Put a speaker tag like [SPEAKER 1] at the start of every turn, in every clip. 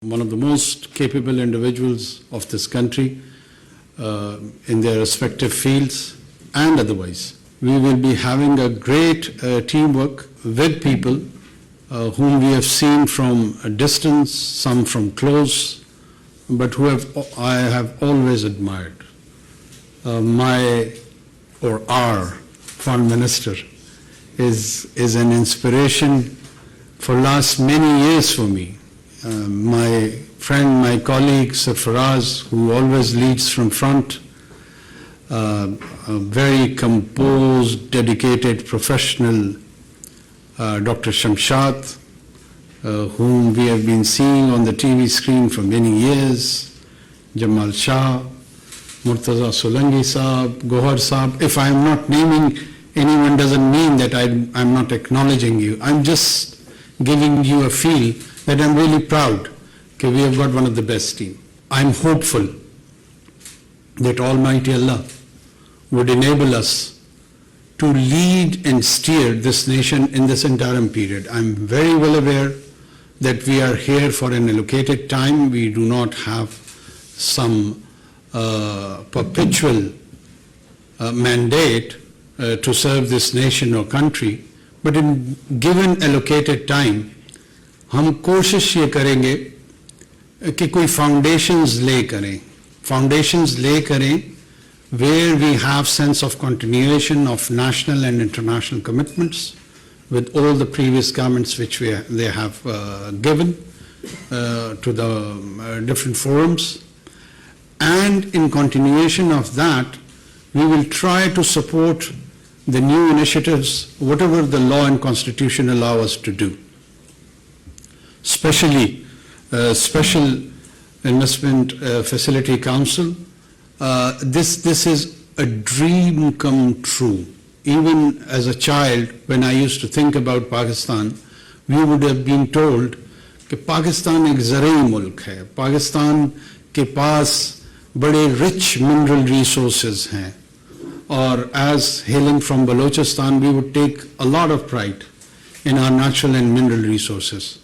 [SPEAKER 1] One of the most capable individuals of this country in their respective fields and otherwise. We will be having a great teamwork with people whom we have seen from a distance, some from close, but who I have always admired. Our Foreign Minister is an inspiration for last many years for me. My friend, my colleague, Sarfaraz, who always leads from front, a very composed, dedicated professional, Dr. Shamshad, whom we have been seeing on the TV screen for many years, Jamal Shah, Murtaza Solangi Saab, Gohar Saab. If I am not naming anyone, doesn't mean that I'm not acknowledging you. I'm just giving you a feel that I'm really proud that we have got one of the best team. I'm hopeful that Almighty Allah would enable us to lead and steer this nation in this interim period. I'm very well aware that we are here for an allocated time. We do not have some perpetual mandate to serve this nation or country, but in given allocated time, हम कोशिश ये करेंगे कि कोई foundations lay करें where we have sense of continuation of national and international commitments with all the previous governments which they have given to the different forums, and in continuation of that we will try to support the new initiatives whatever the law and constitution allow us to do. Especially Special Investment Facility Council. This is a dream come true. Even as a child, when I used to think about Pakistan, we would have been told that Pakistan एक ज़राई मुल्क है, Pakistan के पास बड़े rich mineral resources हैं, और as hailing from Balochistan, we would take a lot of pride in our natural and mineral resources.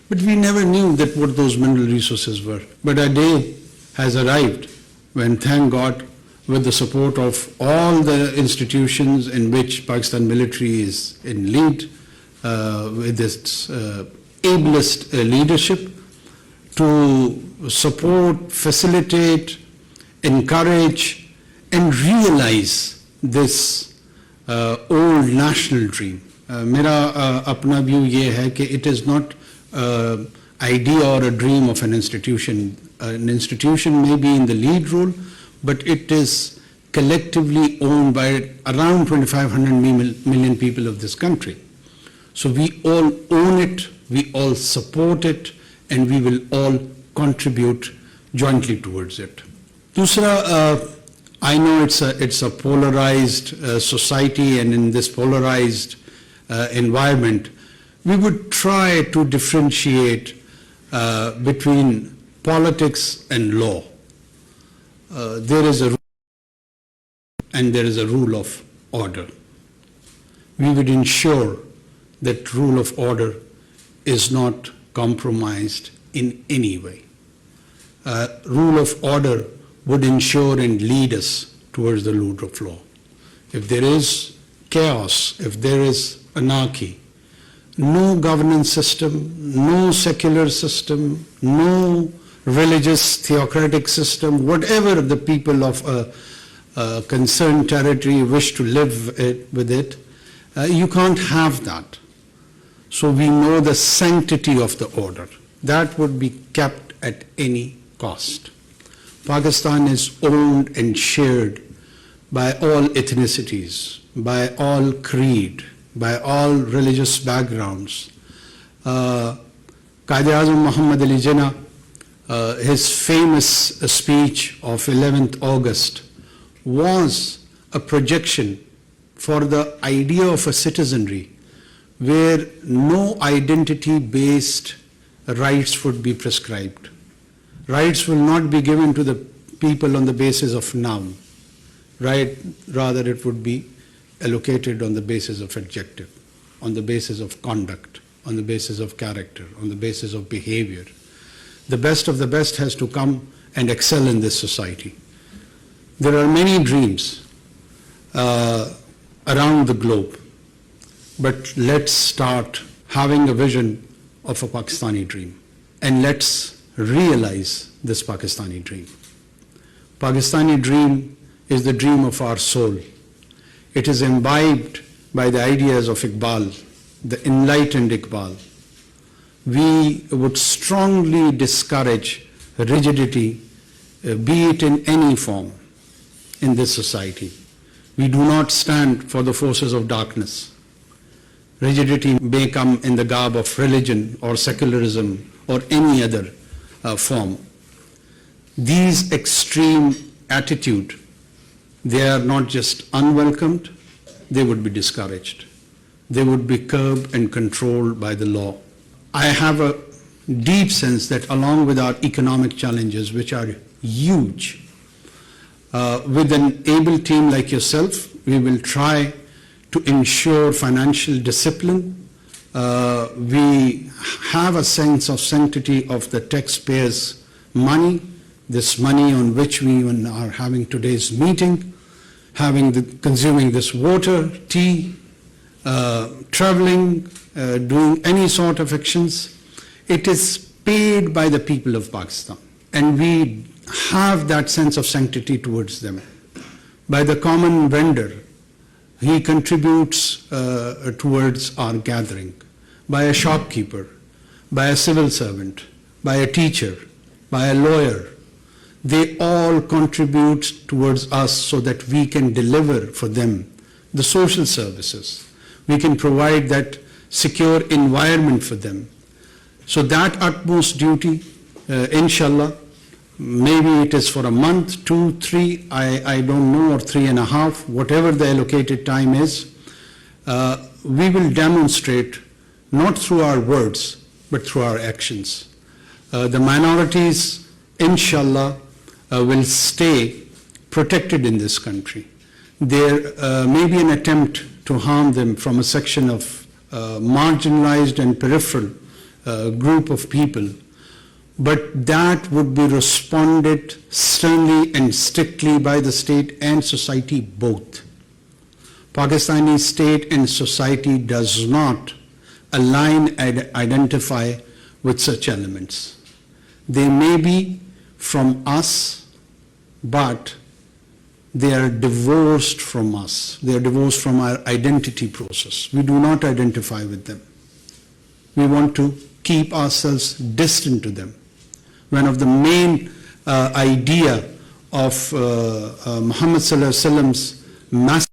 [SPEAKER 1] But we never knew that what those mineral resources were. But a day has arrived when, thank God, with the support of all the institutions in which Pakistan military is in lead, with its ablest leadership, to support, facilitate, encourage, and realize this old national dream. मेरा अपना view ये है कि it is not idea or a dream of an institution. An institution may be in the lead role, but it is collectively owned by around 2,500 million people of this country. So we all own it, we all support it, and we will all contribute jointly towards it. Dusra, I know it's a polarized society, and in this polarized environment, we would try to differentiate between politics and law. There is a rule and there is a rule of order. We would ensure that rule of order is not compromised in any way. Rule of order would ensure and lead us towards the rule of law. If there is chaos, if there is anarchy, no governance system, no secular system, no religious theocratic system, whatever the people of a concerned territory wish to live with it, you can't have that. So we know the sanctity of the order. That would be kept at any cost. Pakistan is owned and shared by all ethnicities, by all creed, by all religious backgrounds. Quaid-e-Azam Muhammad Ali Jinnah, his famous speech of 11th August was a projection for the idea of a citizenry where no identity-based rights would be prescribed. Rights will not be given to the people on the basis of noun, right? Rather, it would be allocated on the basis of adjective, on the basis of conduct, on the basis of character, on the basis of behavior. The best of the best has to come and excel in this society. There are many dreams around the globe, but let's start having a vision of a Pakistani dream, and let's realize this Pakistani dream. Pakistani dream is the dream of our soul. It is imbibed by the ideas of Iqbal, the enlightened Iqbal. We would strongly discourage rigidity, be it in any form, in this society. We do not stand for the forces of darkness. Rigidity may come in the garb of religion or secularism or any other form. These extreme attitude, they are not just unwelcomed, they would be discouraged. They would be curbed and controlled by the law. I have a deep sense that along with our economic challenges, which are huge, with an able team like yourself, we will try to ensure financial discipline. We have a sense of sanctity of the taxpayers' money, this money on which we are having today's meeting, consuming this water, tea, traveling, doing any sort of actions. It is paid by the people of Pakistan, and we have that sense of sanctity towards them. By the common vendor, he contributes towards our gathering. By a shopkeeper, by a civil servant, by a teacher, by a lawyer, they all contribute towards us so that we can deliver for them the social services. We can provide that secure environment for them. So that utmost duty, inshallah, maybe it is for a month, 2, 3, I don't know, or 3.5, whatever the allocated time is, we will demonstrate not through our words, but through our actions. The minorities, inshallah, will stay protected in this country. There may be an attempt to harm them from a section of marginalized and peripheral group of people, but that would be responded sternly and strictly by the state and society both. Pakistani state and society does not align and identify with such elements. They may be from us, but they are divorced from us. They are divorced from our identity process. We do not identify with them. We want to keep ourselves distant to them. One of the main idea of Muhammad Sallallahu Alaihi Wasallam's massive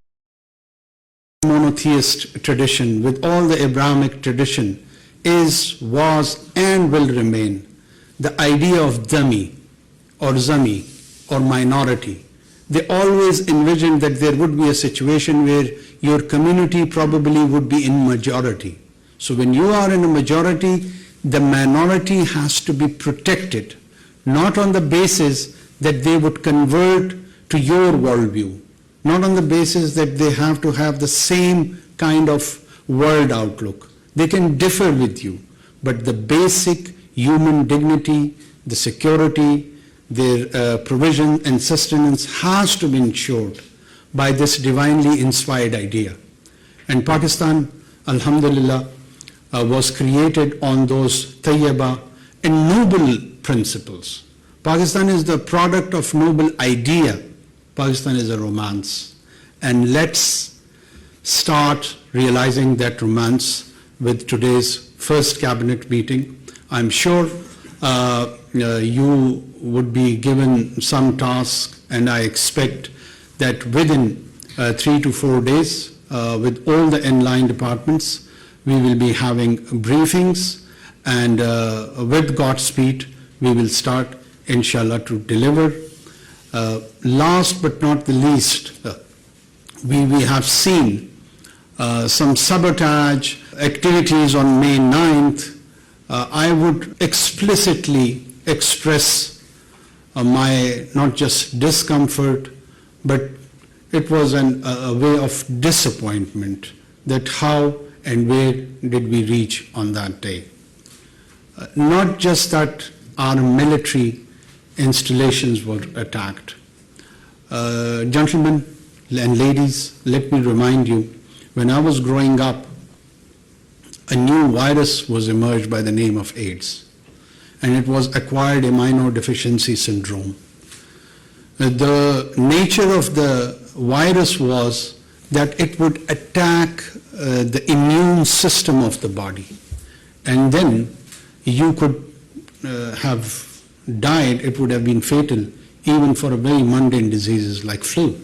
[SPEAKER 1] monotheist tradition with all the Abrahamic tradition is, was, and will remain the idea of dhami or zami or minority. They always envisioned that there would be a situation where your community probably would be in majority. So when you are in a majority, the minority has to be protected, not on the basis that they would convert to your worldview, not on the basis that they have to have the same kind of world outlook. They can differ with you, but the basic human dignity, the security, their provision and sustenance has to be ensured by this divinely inspired idea. And Pakistan, alhamdulillah, was created on those tayyaba and noble principles. Pakistan is the product of noble idea. Pakistan is a romance. And let's start realizing that romance with today's first cabinet meeting. I'm sure you would be given some task, and I expect that within 3 to 4 days, with all the in-line departments, we will be having briefings, and with Godspeed, we will start, inshallah, to deliver. Last but not the least, we have seen some sabotage activities on May 9th. I would explicitly express my not just discomfort, but it was a way of disappointment that how and where did we reach on that day. Not just that our military installations were attacked. Gentlemen and ladies, let me remind you, when I was growing up, a new virus was emerged by the name of AIDS, and it was acquired immunodeficiency syndrome. The nature of the virus was that it would attack the immune system of the body, and then you could have died. It would have been fatal even for a very mundane diseases like flu.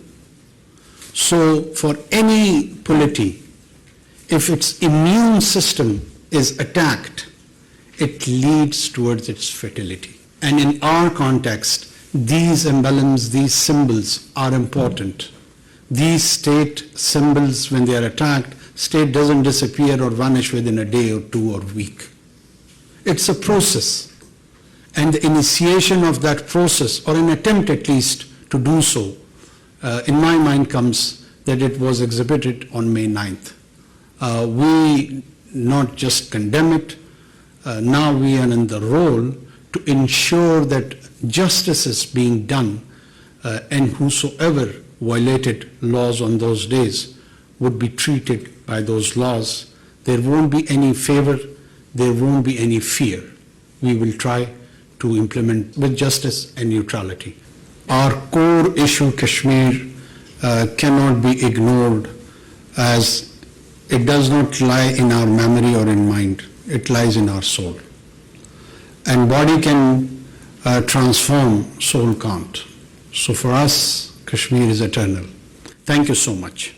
[SPEAKER 1] So for any polity, if its immune system is attacked, it leads towards its fatality. And in our context, these emblems, these symbols are important. These state symbols, when they are attacked, state doesn't disappear or vanish within a day or two or week. It's a process. And the initiation of that process, or an attempt at least to do so, in my mind comes that it was exhibited on May 9th. We not just condemn it, now we are in the role to ensure that justice is being done, and whosoever violated laws on those days would be treated by those laws. There won't be any favor, there won't be any fear. We will try to implement with justice and neutrality. Our core issue, Kashmir, cannot be ignored, as it does not lie in our memory or in mind. It lies in our soul. And body can transform, soul can't. So for us, Kashmir is eternal. Thank you so much.